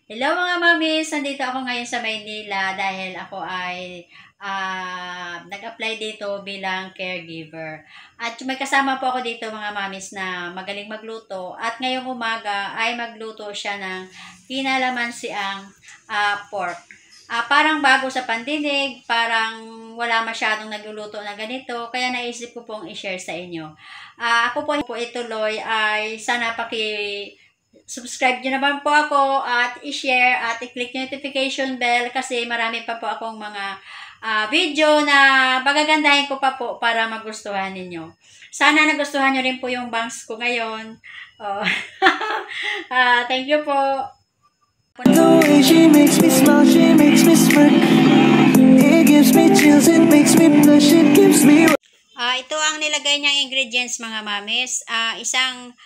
Hello mga mamis! Nandito ako ngayon sa Maynila dahil ako ay nag-apply dito bilang caregiver. At may kasama po ako dito mga mamis na magaling magluto. At ngayong umaga ay magluto siya ng kinalamansiang pork. Parang bago sa pandinig, parang wala masyadong nagluluto na ganito. Kaya naisip ko pong i-share sa inyo. Ako po ituloy ay sana subscribe nyo naman po ako at i-share at i-click notification bell kasi marami pa po akong mga video na magagandahin ko pa po para magustuhan ninyo. Sana nagustuhan nyo rin po yung bangs ko ngayon. Oh. Thank you po. The way she makes me smile, she makes me smirk. It gives me chills, it makes me blush, it gives me... Ito ang nilagay niyang ingredients mga mamis. Isang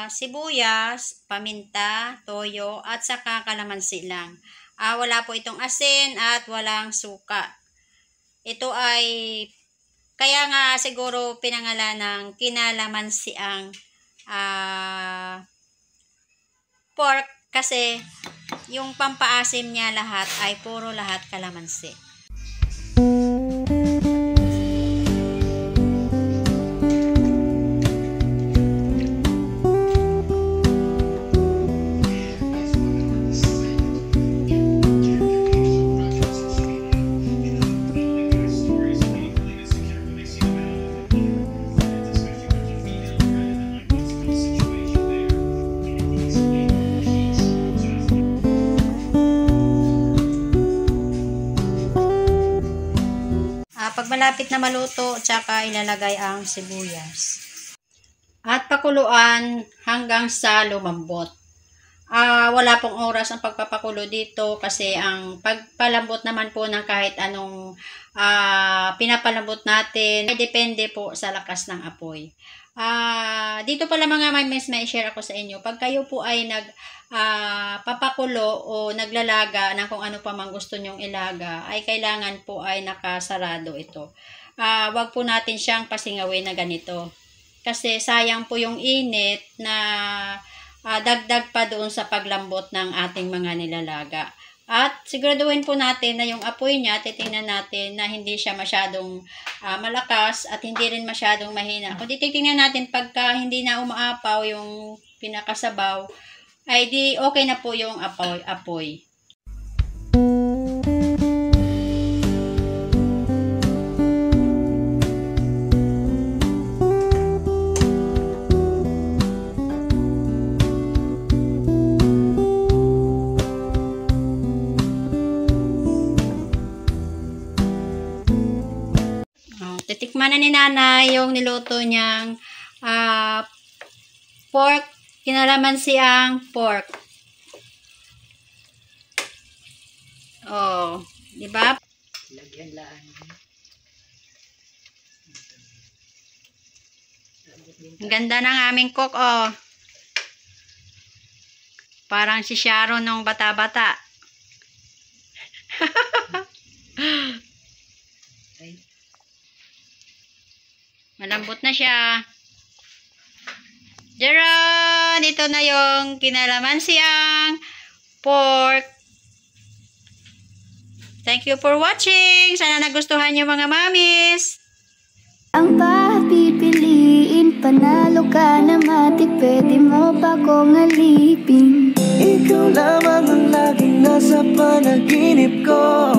sibuyas, paminta, toyo, at saka kalamansi lang. Wala po itong asin at walang suka. Ito ay, kaya nga siguro pinangalan ng kinalamansi ang pork kasi yung pampaasim niya lahat ay puro lahat kalamansi. Pag malapit na maluto, tsaka ilalagay ang sibuyas. At pakuluan hanggang sa lumambot. Wala pong oras ang pagpapakulo dito kasi ang pagpalambot naman po ng kahit anong pinapalambot natin ay depende po sa lakas ng apoy. Dito pala mga mamis, may share ako sa inyo. Pag kayo po ay papakulo o naglalaga ng kung ano pa mang gusto nyong ilaga, ay kailangan po ay nakasarado ito. Wag po natin siyang pasingawin na ganito. Kasi sayang po yung init na dagdag pa doon sa paglambot ng ating mga nilalaga. At siguraduhin po natin na yung apoy niya, titingnan natin na hindi siya masyadong malakas at hindi rin masyadong mahina. Kung titingnan natin pagka hindi na umaapaw yung pinakasabaw, ay di okay na po yung apoy. Titikman na ni nanay yung niluto niyang pork, kinalamansiang pork. Oh, di ba? Lagyan laan. Ang ganda ng aming cook, oh. Parang si Sharon nung bata-bata. Malambot na siya. Jaron! Ito na yung kinalamansiang pork. Thank you for watching. Sana nagustuhan niyo mga mamis. Ang papipiliin, panalo ka na mati, pwede mo pa kong alipin. Ikaw lamang ang laging nasa panaginip ko.